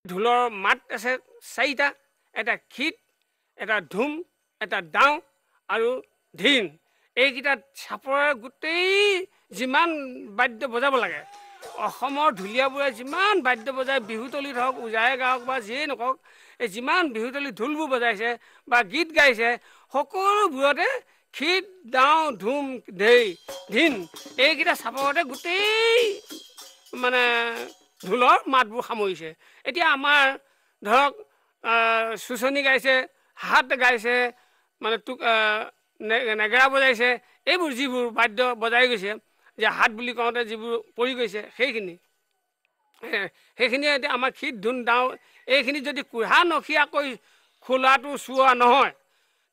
ঢোলৰ মাত আছে চাৰিটা এটা খিট এটা ধুম এটা ডাও আৰু ধিন এইকেইটা চাপৰে গোটেই যিমান বাদ্য বজাব লাগে অসমৰ ঢুলীয়াবোৰে যিমান বাদ্য বজাই বিহুতলিত হওক উজাই গাওক বা যিয়ে নকওক এই যিমান বিহুতলি ঢোলবোৰ বজাইছে বা গীত গাইছে সকলোবোৰতে খিট ডাও ধুম ধিন এইকেইটা চাপৰতে গোটেই মানে ঢোলৰ মাতবোৰ সামৰিছে এতিয়া আমাৰ ধৰক চুচনি গাইছে হাত গাইছে মানে নেগেৰা বজাইছে এইবোৰ যিবোৰ বাদ্য বজাই গৈছে যে হাত বুলি কওঁতে যিবোৰ পৰি গৈছে সেইখিনিয়ে এতিয়া আমাৰ খিট ধুন ডাও এইখিনি যদি কুঢ়া নখীয়াকৈ খোলাটো চোৱা নহয়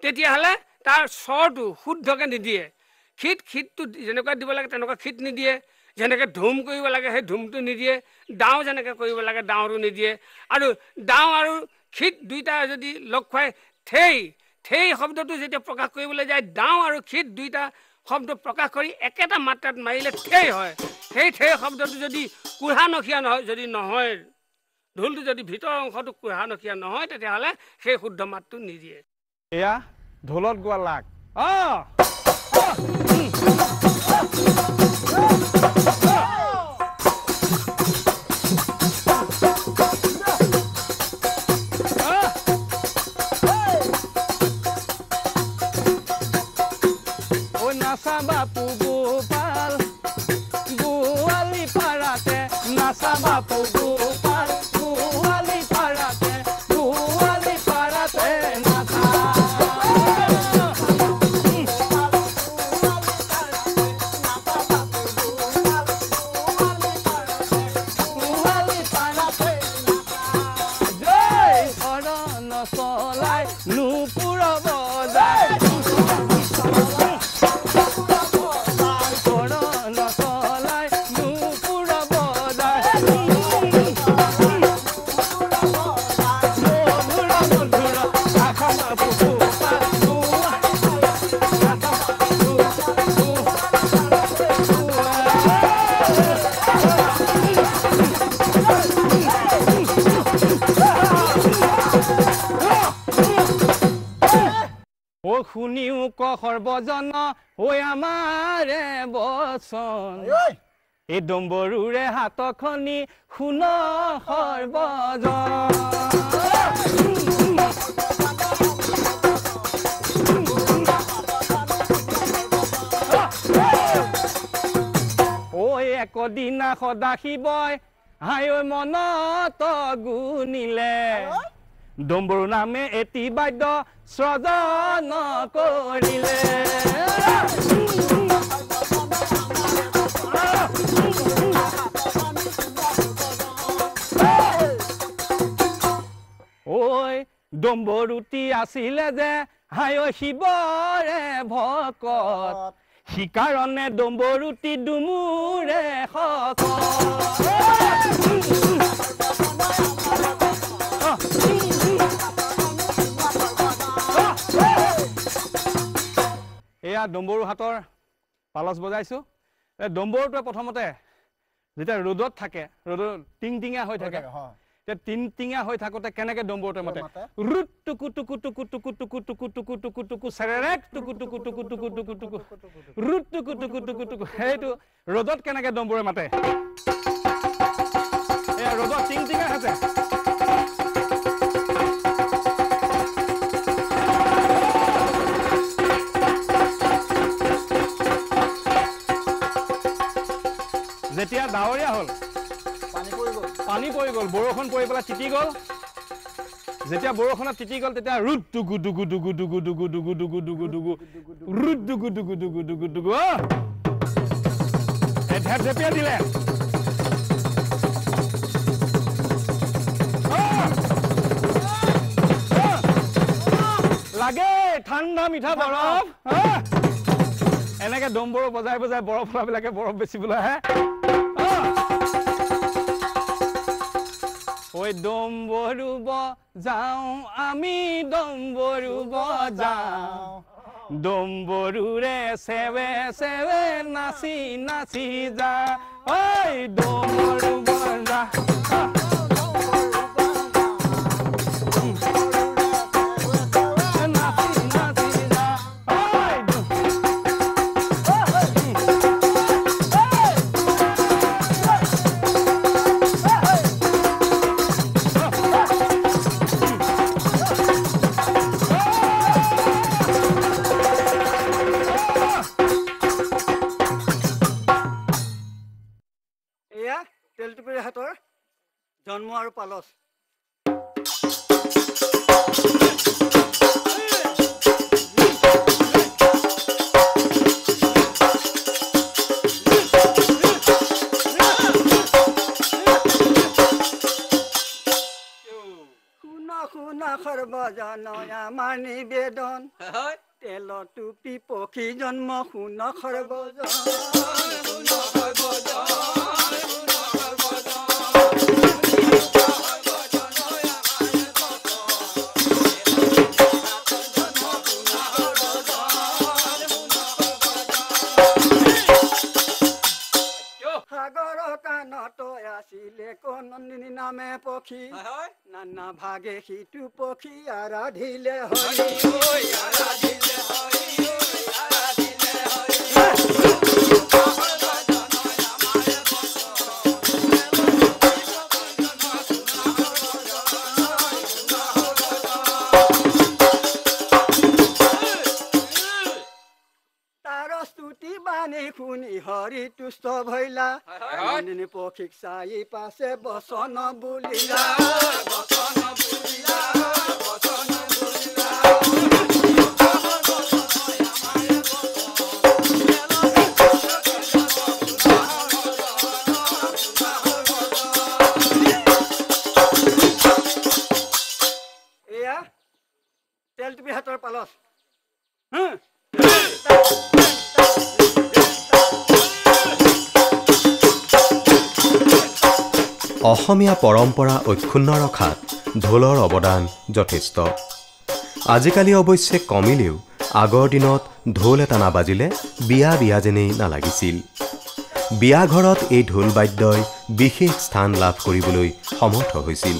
তেতিয়াহ'লে তাৰ স্বৰটো শুদ্ধকৈ নিদিয়ে খিটটো যেনেকুৱা দিব লাগে তেনেকুৱা খিট নিদিয়ে যেনেকৈ ধুম কৰিব লাগে সেই ধুমটো নিদিয়ে ডাও যেনেকৈ কৰিব লাগে ডাওটো নিদিয়ে আৰু ডাও আৰু খিট দুইটা যদি লগ খুৱাই ঠেই শব্দটো যেতিয়া প্ৰকাশ কৰিবলৈ যায় ডাও আৰু খিট দুইটা শব্দ প্ৰকাশ কৰি একেটা মাত্ৰাত মাৰিলে ঠেই হয় সেই ঠেই শব্দটো যদি কুঢ়া নখীয়া নহয় ঢোলটো যদি ভিতৰৰ অংশটো কুঢ়া নখীয়া নহয় তেতিয়াহ'লে সেই শুদ্ধ মাতটো নিদিয়ে এয়া ঢোলত গোৱা লাগ নাচা বাপু গোপাল গোৱালি পাৰাতে নাচা বাপু গোপাল গোৱালি পাৰাতে নাচা জয় শৰণ চলাই নুপুৰ বজাই শুনিও ক সৰ্বজন হৈ আমাৰে বচন এই ডম্বৰুৰে হাতখনি শুন সৰ্বজন ঐ একদিনা সদা শিৱই হাই ঐ মনত গুণিলে ডম্বৰু নামে এটি বাদ্য সৃজন কৰিলে ঐ ডম্বৰুটি আছিলে যে হাই ঐ শিৱৰে ভকত সিকাৰণে ডম্বৰুটি ডুমুৰে শকত এয়া ডম্বৰু হাতৰ পালচ বজাইছো এই ডম্বৰুটোৱে প্ৰথমতে যেতিয়া ৰ'দত থাকে ৰ'দত টিংটিঙীয়া হৈ থাকে টিংটিঙীয়া হৈ থাকোঁতে কেনেকৈ ডম্বৰুটোৱে মাতে ৰুট টুকু টুকু টুকু টুকু টুকু টুকু টুকু টুকু টুকু চেৰেৰেক টুকু টুকু টুকু টুকু টুকু টুকু ৰুট টুকু টুকু টুকু টুকু সেইটো ৰ'দত কেনেকৈ ডম্বৰুৱে মাতে এয়া ৰ'দত টিংটিঙীয়া হৈছে যেতিয়া ডাৱৰীয়া হ'ল পানী পৰি গ'ল বৰষুণ পৰি পেলাই তিতি গ'ল যেতিয়া বৰষুণত তিতি গ'ল তেতিয়া ৰুট টুকু টুকু টুকু টুকু টুকু টুকু টুকু টুকু টুকু ৰুট টুকু টুকু টুকু টুকু টুকু ঢেপ ঢেপিয়াই দিলে লাগে ঠাণ্ডা মিঠা বৰফ এনেকে ডম্বৰু বজাই বজাই বৰফ ওলাবিলাকে বৰফ বেচিবলৈ আহে ঐ ডম্বৰুব যাওঁ আমি ডম্বৰুব যাওঁ ডম্বৰুৰে চেৱে চেৱে নাচি নাচি যা ঐ ডম্বৰুব যা তেলটুপিৰ হাতৰ জন্ম আৰু পালচ শুনা শুনা সৰ্বজন আমাৰ নিবেদন তেল টুপি পক্ষী জন্ম শুনা সৰ্বজন নন্দিনী নামে পক্ষী নানা ভাগে সিটো পক্ষী আৰাধিলে হৰি আৰাধিলে হৰি আৰাধিলে হৰি স্তুতি বাণী শুনি হৰি তুষ্ট ভৈলা নন্দিনী পক্ষীক চাই পাছে বচন বুলিলা বচন বুলিলা বচন বুলিলা এয়া তেলটুপি হাতৰ পালচ অসমীয়া পৰম্পৰা অক্ষুণ্ণ ৰখাত ঢোলৰ অৱদান যথেষ্ট আজিকালি অৱশ্যে কমিলেও আগৰ দিনত ঢোল এটা নাবাজিলে বিয়া বিয়া যেনেই নালাগিছিল বিয়া ঘৰত এই ঢোল বাদ্যই বিশেষ স্থান লাভ কৰিবলৈ সমৰ্থ হৈছিল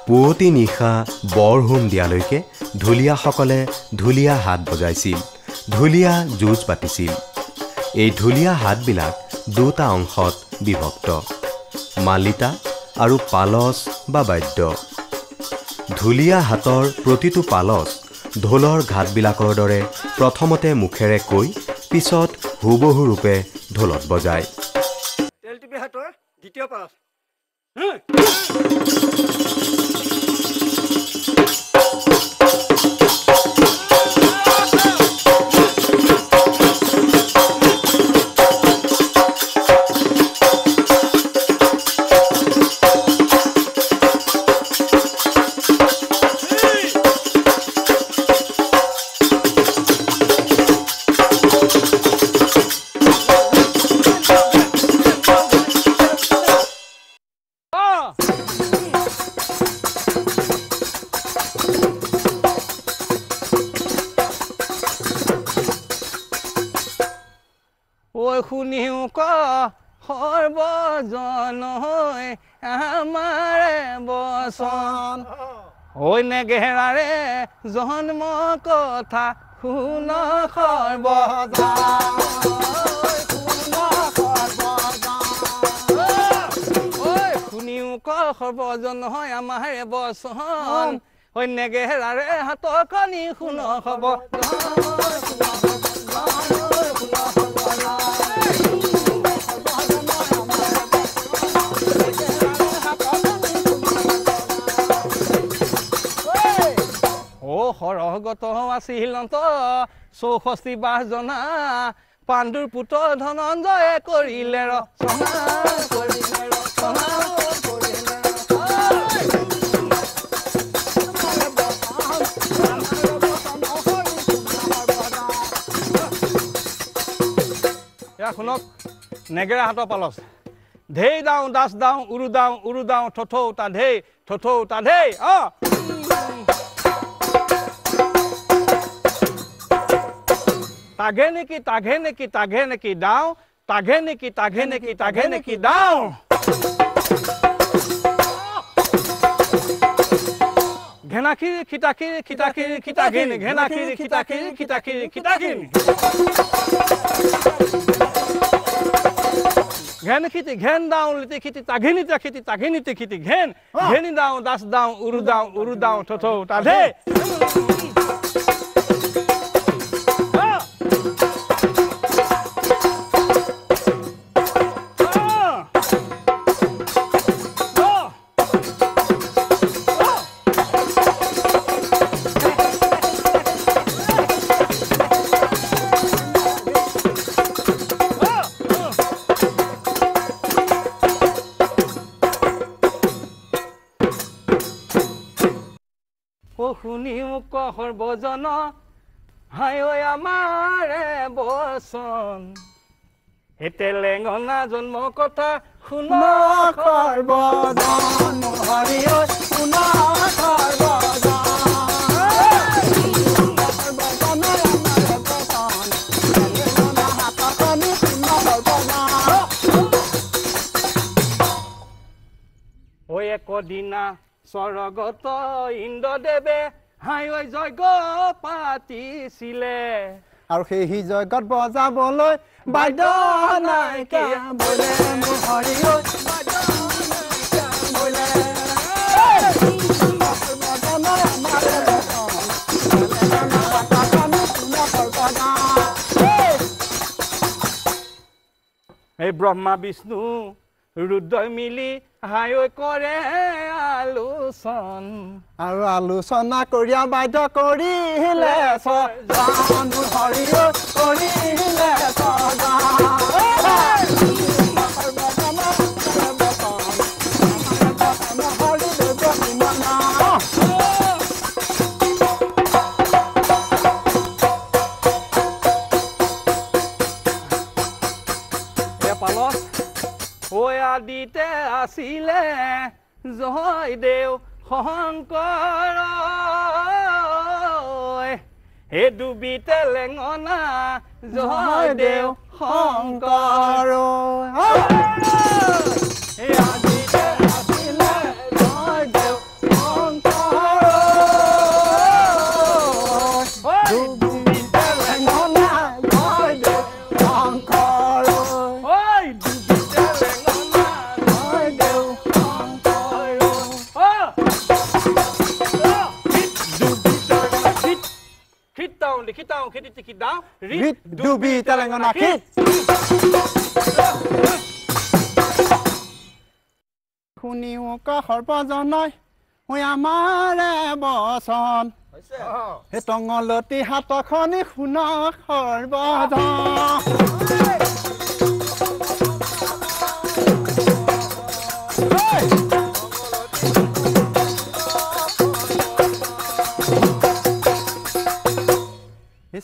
পুৱতি নিশা বৰ হোম দিয়ালৈকে ঢুলীয়াসকলে ঢুলীয়া হাত বজাইছিল ঢুলীয়া যুঁজ পাতিছিল এই ঢুলীয়া হাতবিলাক দুটা অংশত বিভক্ত মালিতা আৰু পালচ বা বাদ্য ঢুলীয়া হাতৰ প্ৰতিটো পালচ ঢোলৰ ঘাটবিলাকৰ দৰে প্ৰথমতে মুখেৰে কৈ পিছত হুবহু ৰূপে ঢোলত বজায় তেলটুপি হাতৰ দ্বিতীয় পালচ শুনিও ক সৰ্বজন হৈ আমাৰে বচন ঐ নেগেৰাৰে জন্ম কথা শুন সৰ্বজন শুনিও ক সৰ্বজন হৈ আমাৰে বচন ঐ নেগেৰাৰে হাতৰ কানি শুন সৰহগত আছিল চৌষষ্ঠি বাহ জনা পাণ্ডুৰ পুত্ৰ ধনঞ্জয়ে কৰিলে ৰচনা শুনক নেগেৰা হাতৰ পালচ ধেই দাও দাস দাও উৰু দাও থথৌ তা ধেই তাঘে নেকি দাও তাঘে নেকি দাও ঘেনাখিৰি খিতাখিৰি ঘেনাখিৰি খিতাখিৰি ঘেন খিতি ঘেন দাও লিতি খিতি তাঘিনিতে খিতি ঘেনি দাও দাস দাও উৰু দাও থথৌ তাধে শুনিও কহৰ বজন হাই ঐ আমাৰে বচন হেতে লেঙনা জন্ম কথা শুনকৰ বজন হৰি ঐ শুনকৰ বজন ঐ একদিনা স্বৰ্গত ইন্দ্ৰদেৱে হাই ঐ যজ্ঞ পাতিছিলে আৰু সেই যজ্ঞত বজাবলৈ বাদ্য নাইকিয়া বোলে মোৰ হৰি ঐ এই ব্ৰহ্মা বিষ্ণু ৰুদ্ৰই মিলি হাই ঐ কৰে আলোচন আৰু আলোচনা কৰিয়া বাধ্য কৰিলে সজান মোৰ হৰি ঐ কৰিলে আদিতে আছিলে জয়দেউ শংকৰ হে ডুবিতে লেঙনা জয়দেউ শংকৰ হে আদিতে আছিলে Jaideo Shankar ডুবিতে লেঙনা Jaideo Shankar Kitau, kitau, rit dubi Telangana kit. Khuniu kahor bajanai, oi amare boson. He tongoloti hatakhoni khuna khor bajan.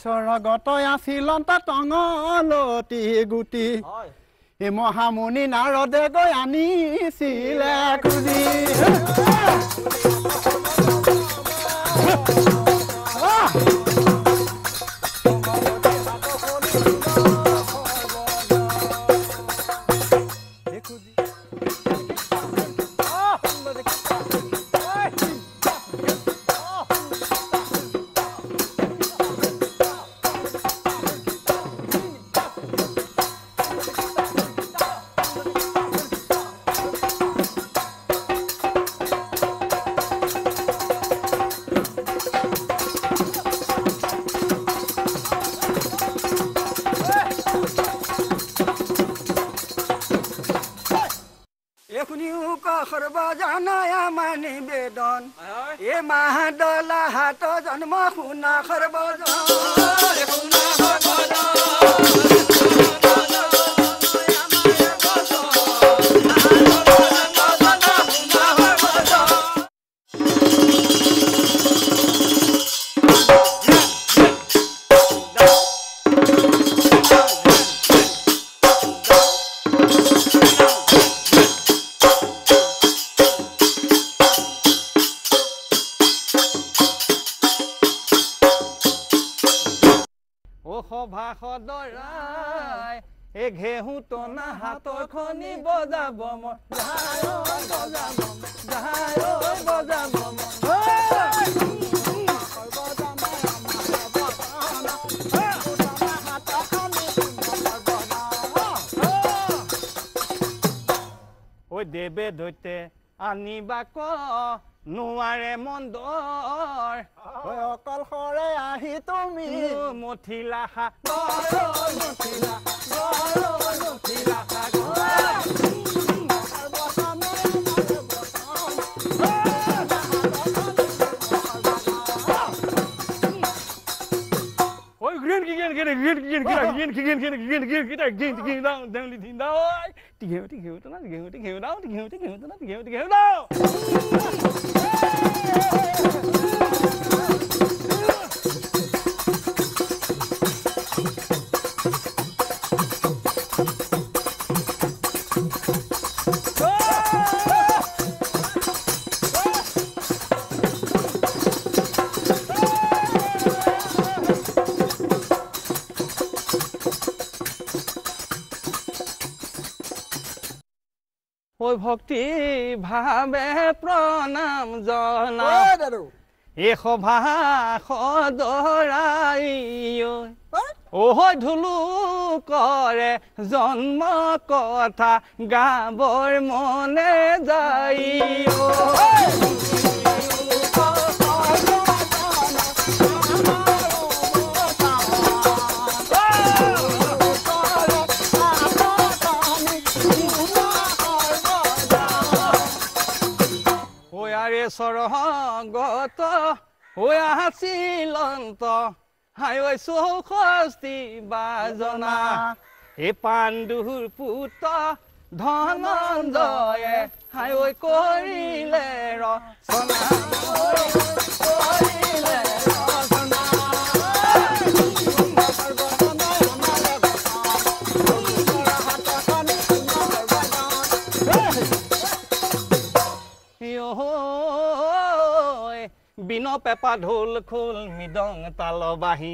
স্বৰ্গত আছিলন তা টঙলতি গুটি এই মহামুনি নাৰদে গৈ আনিছিলে খুজি নিবেদন এ মাহাদলা হাত জন্ম শুনা খৰবজন এ ঘেহু টনা হাতৰ খনি বজাব মন যায় ঐ বজাব মন যায় ঐ বজাব মন ঐ দেবে দৈতে আনিবা ক নোৱাৰে মন্দৰ অকল সৰে আহি তুমি মথিলা ঐ ভক্তি ভাবে প্ৰণাম জনা এই সভা সদৰাই ঐ ঢোলো কৰে জন্ম কথা গাবৰ মনে যাই সৰগত হৈ আছিলন্ত হাই ঐ চৌষষ্ঠি বাজনা এই পাণ্ডুৰ পুত্ৰ ধনঞ্জয়ে হাই ঐ কৰিলে ৰচনা বিন পেপা ঢোল খোল মৃদং তাল বাহি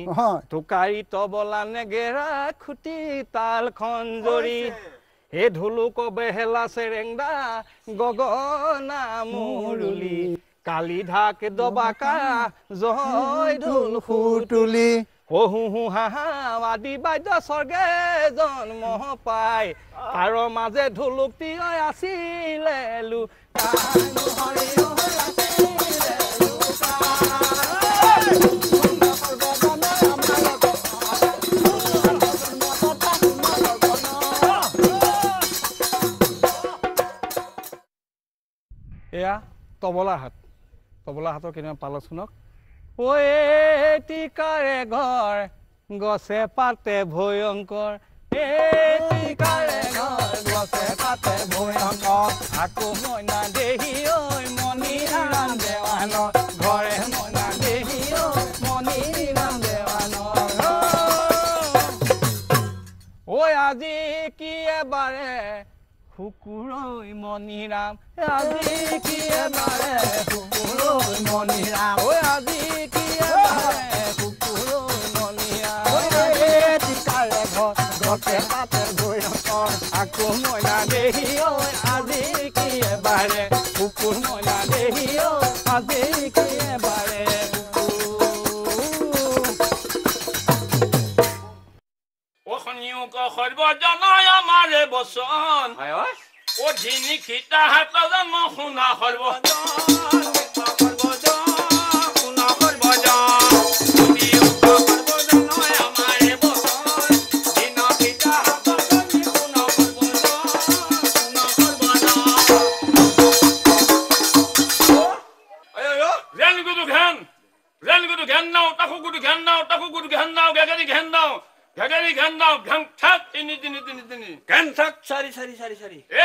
টোকাৰি তবলা নেগেৰা খুটি তাল খঞ্জৰি হে ঢোলক বেহেলা চেৰেংদা গগনা মুৰুলি কালি ঢাক দবাকা জয় ঢোল সুতুলি হু হাহা আদি বাদ্য স্বৰ্গে জন্ম পাই তাৰ মাজে ঢোলকটি আছিলে এয়া তবলা হাতৰ কেনেকুৱা পাল শুনক ঐ টিকাৰে ঘৰ গছে পাতে ভয়ংকৰ টিকাৰে ঘৰ গছে পাতে ভয়ংকৰ আকৌ মইনা দেহি ঐ মণিৰাম দেৱানৰ ঘৰে মইনা দেহি ঐ মণিৰাম দেৱানৰ ঐ আজি কি এবাৰে শুকুৰৈ মণিৰাম আজি কি এবাৰে শুকুৰৈ মণিৰাম ঐ আজি কি এবাৰে শুকুৰৈ মণিৰাম টিকাৰে ঘৰ গছে পাতে ভয়ংকৰ আকৌ মইনা দেহি ঐ আজি কি এবাৰে শুকুৰ মইনা দেহি ঐ আজি কি এবাৰে সৰ্বজনাই আমাৰে বচন ও ধিনি খিতা হাত জন্ম শুনা Gagari gandau gang thak ini gang thak sari e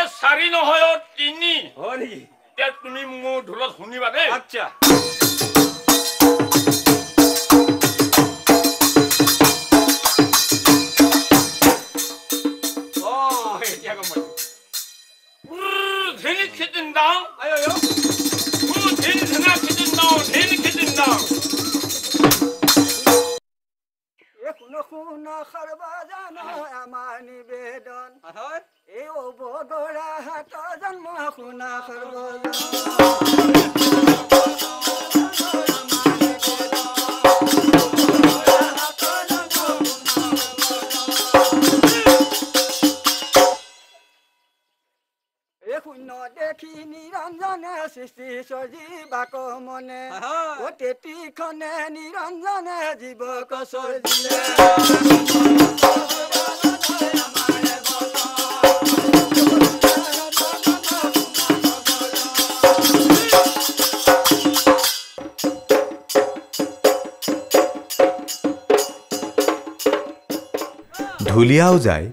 sari no hoyo tini hori te tumi mu dholot huniba de acha oh ya como dhini khitin down ayo dhini khitin down শুনো খারবা জানো আমার নিবে নিবেদন এই অৱগৰা হাত জন্ম শুনা সৰ্বজন শূন্য দেখি নিৰঞ্জনে সৃষ্টি সজীৱাক মনে তেতিখনে নিৰঞ্জনে জীৱক সজিলে ঢুলীয়া ওজাই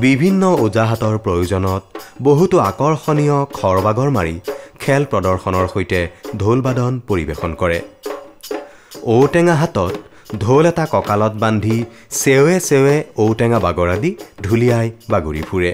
বিভিন্ন ওজাহাতৰ প্ৰয়োজনত বহুতো আকৰ্ষণীয় খৰবাগৰ মাৰি খেল প্ৰদৰ্শনৰ সৈতে ঢোলবাদন পৰিৱেশন কৰে। ঔটেঙা হাতত ঢোল এটা কঁকালত বান্ধি চেৱে চেৱে ঔটেঙা বাগৰা দি ঢুলীয়াই বাগৰি ফুৰে।